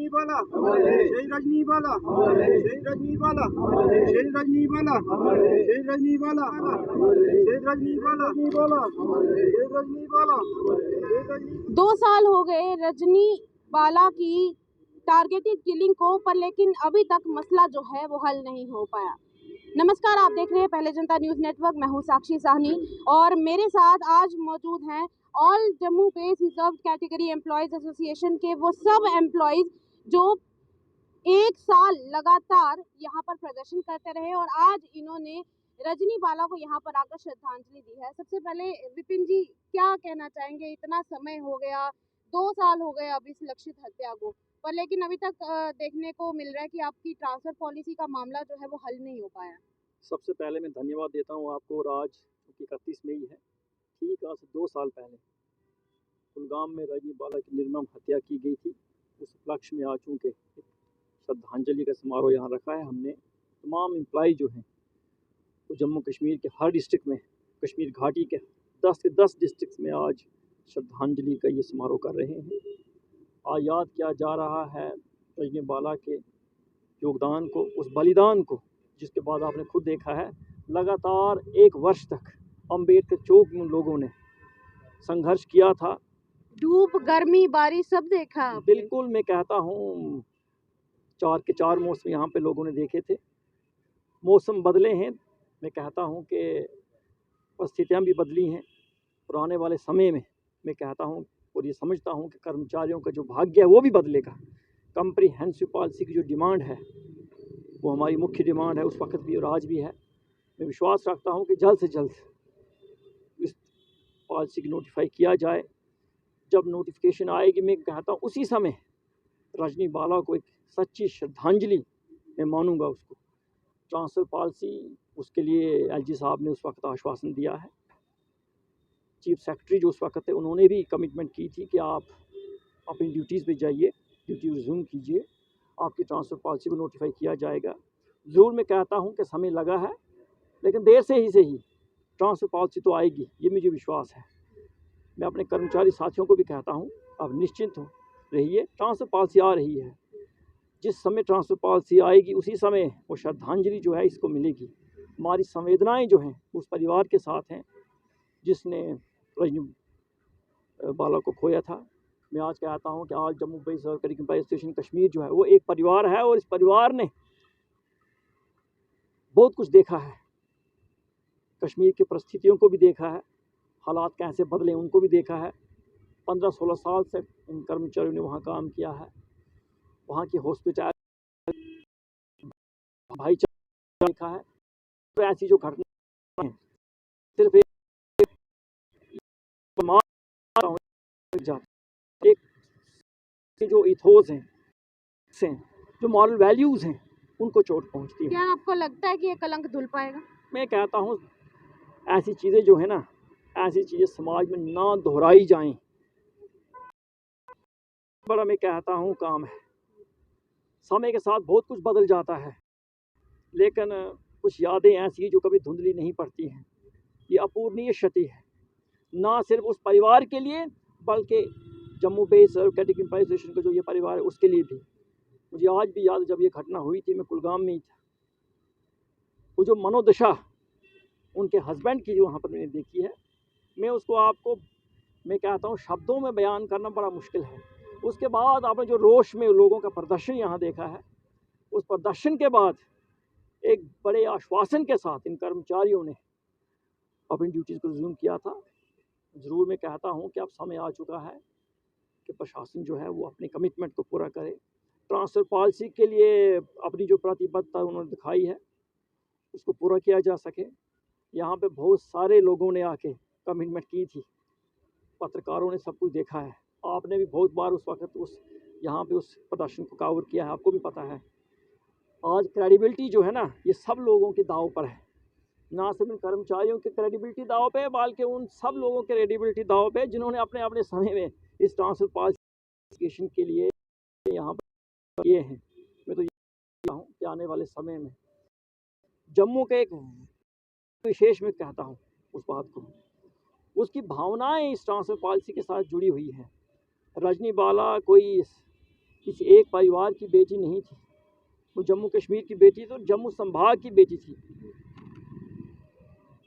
बाला, शहीद रजनी बाला, शहीद रजनी बाला, शहीद रजनी बाला, शहीद रजनी बाला, शहीद रजनी बाला, शहीद रजनी बाला। 2 साल हो गए रजनी बाला की टारगेटेड किलिंग को, पर लेकिन अभी तक मसला जो है वो हल नहीं हो पाया। नमस्कार, आप देख रहे हैं पहले जनता न्यूज़ नेटवर्क। मैं हूं साक्षी साहनी और मेरे साथ आज मौजूद हैं all Jammu base reserve category employees association के वो सब एम्प्लॉयज़ जो 1 साल लगातार यहाँ पर प्रदर्शन करते रहे और आज इन्होंने रजनी बाला को यहाँ पर आकर श्रद्धांजलि दी है। सबसे पहले विपिन जी, क्या कहना चाहेंगे? इतना समय हो गया, 2 साल हो गए अब इस लक्षित हत्या को, पर लेकिन अभी तक देखने को मिल रहा है कि आपकी ट्रांसफर पॉलिसी का मामला जो है वो हल नहीं हो पाया। सबसे पहले मैं धन्यवाद देता हूँ आपको। और आज क्योंकि 31 मई है, ठीक आज 2 साल पहले कुलगाम में रजनी बाला की निर्मम हत्या की गई थी। उस उपलक्ष्य में आज चूँकि श्रद्धांजलि का समारोह यहाँ रखा है, हमने तमाम एम्प्लॉय जो हैं वो जम्मू कश्मीर के हर डिस्ट्रिक्ट में, कश्मीर घाटी के 10 के 10 डिस्ट्रिक्ट में आज श्रद्धांजलि का ये समारोह कर रहे हैं। आज याद किया जा रहा है रजनी बाला के योगदान को, उस बलिदान को, जिसके बाद आपने खुद देखा है लगातार 1 वर्ष तक अम्बेडकर चौक में लोगों ने संघर्ष किया था। धूप, गर्मी, बारिश सब देखा। बिल्कुल, मैं कहता हूँ 4 के 4 मौसम यहाँ पे लोगों ने देखे थे। मौसम बदले हैं, मैं कहता हूँ कि परिस्थितियाँ भी बदली हैं। और आने वाले समय में मैं कहता हूँ और ये समझता हूँ कि कर्मचारियों का जो भाग्य है वो भी बदलेगा। कम्प्रीहेंसिव पॉलिसी की जो डिमांड है वो हमारी मुख्य डिमांड है, उस वक्त भी और आज भी है। मैं विश्वास रखता हूँ कि जल्द से जल्द इस पॉलिसी की नोटिफाई किया जाए। जब नोटिफिकेशन आएगी, मैं कहता हूँ उसी समय रजनी बाला को एक सच्ची श्रद्धांजलि मैं मानूंगा उसको। ट्रांसफ़र पॉलिसी, उसके लिए एलजी साहब ने उस वक्त आश्वासन दिया है। चीफ सेक्रेटरी जो उस वक्त थे उन्होंने भी कमिटमेंट की थी कि आप अपनी ड्यूटीज़ पे जाइए, ड्यूटी रिज्यूम कीजिए, आपकी ट्रांसफ़र पॉलिसी को नोटिफाई किया जाएगा। ज़रूर मैं कहता हूँ कि समय लगा है, लेकिन देर से ही ट्रांसफ़र पॉलिसी तो आएगी, ये मुझे विश्वास है। मैं अपने कर्मचारी साथियों को भी कहता हूँ, आप निश्चिंत हो रहिए, ट्रांसफ़र पॉलिसी आ रही है। जिस समय ट्रांसफ़र पॉलिसी आएगी उसी समय वो श्रद्धांजलि जो है इसको मिलेगी। हमारी संवेदनाएं जो हैं उस परिवार के साथ हैं जिसने रजनी बाला को खोया था। मैं आज कहता हूँ कि आज Jammu base reserve association Kashmir जो है वो एक परिवार है और इस परिवार ने बहुत कुछ देखा है। कश्मीर की परिस्थितियों को भी देखा है, हालात कैसे बदले उनको भी देखा है। 15-16 साल से इन कर्मचारियों ने वहाँ काम किया है। वहाँ की हॉस्पिटल भाईचारा देखा है। तो ऐसी जो घटना है सिर्फ एक जो इथोस हैं, जो मॉरल वैल्यूज़ हैं, उनको चोट पहुँचती है। क्या आपको लगता है कि ये कलंक धुल पाएगा? मैं कहता हूँ ऐसी चीज़ें जो है ना, ऐसी चीज़ें समाज में ना दोहराई जाएं। बड़ा मैं कहता हूँ काम है, समय के साथ बहुत कुछ बदल जाता है, लेकिन कुछ यादें ऐसी जो कभी धुंधली नहीं पड़ती हैं। ये अपूर्णीय क्षति है, ना सिर्फ उस परिवार के लिए बल्कि जम्मू बेस कैटेगरी एसोसिएशन का जो ये परिवार है उसके लिए भी। मुझे आज भी याद, जब ये घटना हुई थी मैं कुलगाम में ही था। वो जो मनोदशा उनके हस्बैंड की जो वहाँ पर मैंने देखी है, मैं उसको आपको मैं कहता हूँ शब्दों में बयान करना बड़ा मुश्किल है। उसके बाद आपने जो रोष में लोगों का प्रदर्शन यहाँ देखा है, उस प्रदर्शन के बाद एक बड़े आश्वासन के साथ इन कर्मचारियों ने अपनी ड्यूटीज़ को रिज्यूम किया था। ज़रूर मैं कहता हूँ कि अब समय आ चुका है कि प्रशासन जो है वो अपने कमिटमेंट को पूरा करे। ट्रांसफ़र पॉलिसी के लिए अपनी जो प्रतिबद्धता उन्होंने दिखाई है उसको पूरा किया जा सके। यहाँ पे बहुत सारे लोगों ने आके कमिटमेंट की थी, पत्रकारों ने सब कुछ देखा है। आपने भी बहुत बार उस वक्त उस यहाँ पे उस प्रदर्शन को कवर किया है, आपको भी पता है। आज क्रेडिबिलिटी जो है ना, ये सब लोगों के दाव पर है, ना सिर्फ इन कर्मचारियों की क्रेडिबिलिटी दाव पे, बल्कि उन सब लोगों की क्रेडिबिलिटी दाव पे जिन्होंने अपने अपने समय में इस ट्रांसफ़र पॉलिसी के लिए यहाँ पर किए हैं। मैं तो ये कहता हूँ कि आने वाले समय में जम्मू के एक विशेष में कहता हूँ उस बात को, उसकी भावनाएं इस ट्रांसफ़र पॉलिसी के साथ जुड़ी हुई हैं। रजनी बाला कोई किसी एक परिवार की बेटी नहीं थी, वो जम्मू कश्मीर की बेटी थी और जम्मू संभाग की बेटी थी।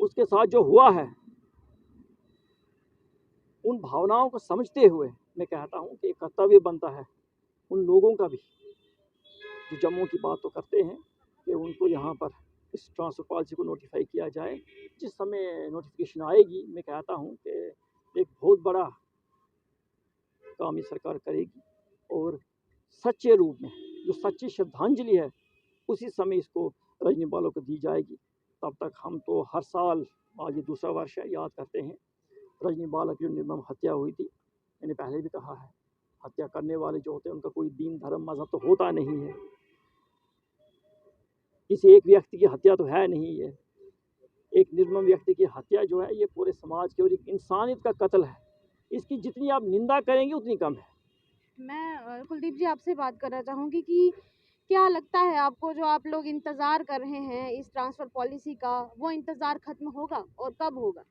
उसके साथ जो हुआ है, उन भावनाओं को समझते हुए मैं कहता हूँ कि एक कर्तव्य बनता है उन लोगों का भी जो जम्मू की बात तो करते हैं कि उनको यहाँ पर इस ट्रांसफ़र पॉलिसी को नोटिफाई किया जाए। जिस समय नोटिफिकेशन आएगी, मैं कहता हूँ कि एक बहुत बड़ा काम ये सरकार करेगी और सच्चे रूप में जो सच्ची श्रद्धांजलि है उसी समय इसको रजनी बाला को दी जाएगी। तब तक हम तो हर साल, आज ये दूसरा वर्ष है, याद करते हैं रजनी बाला की जो निर्मम हत्या हुई थी। मैंने पहले भी कहा है, हत्या करने वाले जो होते हैं उनका कोई दीन धर्म मजहब तो होता नहीं है। किसी एक व्यक्ति की हत्या तो है नहीं, ये एक निर्मम व्यक्ति की हत्या जो है ये पूरे समाज की और एक इंसानियत का कत्ल है। इसकी जितनी आप निंदा करेंगे उतनी कम है। मैं कुलदीप जी आपसे बात करना चाहूँगी कि क्या लगता है आपको, जो आप लोग इंतज़ार कर रहे हैं इस ट्रांसफ़र पॉलिसी का, वो इंतज़ार ख़त्म होगा और कब होगा?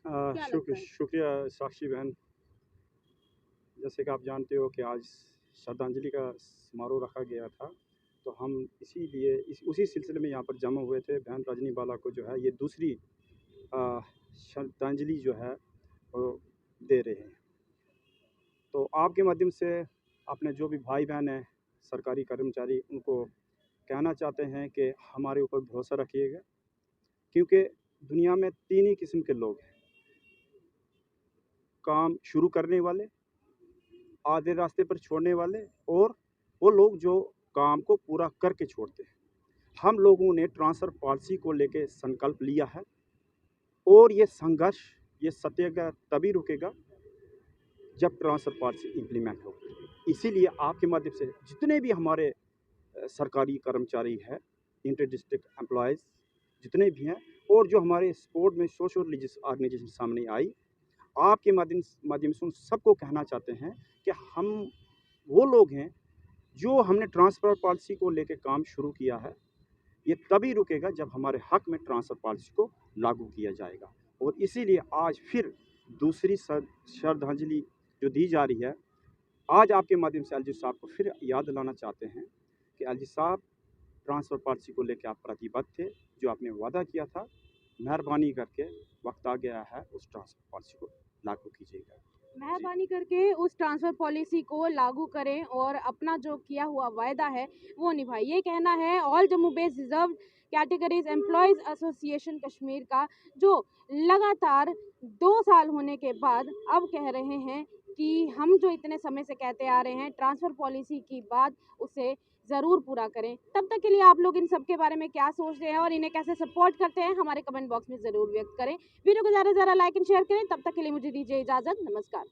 क्या लगता है? शुक्रिया साक्षी बहन। जैसे कि आप जानते हो कि आज श्रद्धांजलि का समारोह रखा गया था, तो हम इसीलिए उसी सिलसिले में यहाँ पर जमा हुए थे। बहन रजनी बाला को जो है ये दूसरी श्रद्धांजलि जो है वो दे रहे हैं। तो आपके माध्यम से अपने जो भी भाई बहन हैं, सरकारी कर्मचारी, उनको कहना चाहते हैं कि हमारे ऊपर भरोसा रखिएगा, क्योंकि दुनिया में 3 ही किस्म के लोग हैं। काम शुरू करने वाले, आधे रास्ते पर छोड़ने वाले और वो लोग जो काम को पूरा करके छोड़ते हैं। हम लोगों ने ट्रांसफ़र पॉलिसी को लेके संकल्प लिया है और ये संघर्ष, ये सत्याग्रह तभी रुकेगा जब ट्रांसफ़र पॉलिसी इम्प्लीमेंट हो। इसीलिए आपके माध्यम से जितने भी हमारे सरकारी कर्मचारी हैं, इंटर डिस्ट्रिक्ट एम्प्लॉयज़ जितने भी हैं, और जो हमारे सपोर्ट में सोशल रिलीजियस ऑर्गेनाइजेशन सामने आई, आपके माध्यम से उन सबको कहना चाहते हैं कि हम वो लोग हैं जो हमने ट्रांसफ़र पॉलिसी को लेकर काम शुरू किया है। ये तभी रुकेगा जब हमारे हक में ट्रांसफ़र पॉलिसी को लागू किया जाएगा। और इसीलिए आज फिर दूसरी श्रद्धांजलि जो दी जा रही है, आज आपके माध्यम से एलजी साहब को फिर याद दिलाना चाहते हैं कि एलजी साहब, ट्रांसफ़र पॉलिसी को लेकर आप प्रतिबद्ध थे, जो आपने वादा किया था, मेहरबानी करके वक्त आ गया है उस ट्रांसफ़र पॉलिसी को लागू कीजिएगा। मेहरबानी करके उस ट्रांसफ़र पॉलिसी को लागू करें और अपना जो किया हुआ वायदा है वो निभाएं। ये कहना है all Jammu based reserve categories employees association Kashmir का, जो लगातार 2 साल होने के बाद अब कह रहे हैं कि हम जो इतने समय से कहते आ रहे हैं ट्रांसफ़र पॉलिसी की बात, उसे ज़रूर पूरा करें। तब तक के लिए आप लोग इन सब के बारे में क्या सोच रहे हैं और इन्हें कैसे सपोर्ट करते हैं, हमारे कमेंट बॉक्स में ज़रूर व्यक्त करें। वीडियो को ज़्यादा से ज़्यादा लाइक एंड शेयर करें। तब तक के लिए मुझे दीजिए इजाज़त। नमस्कार।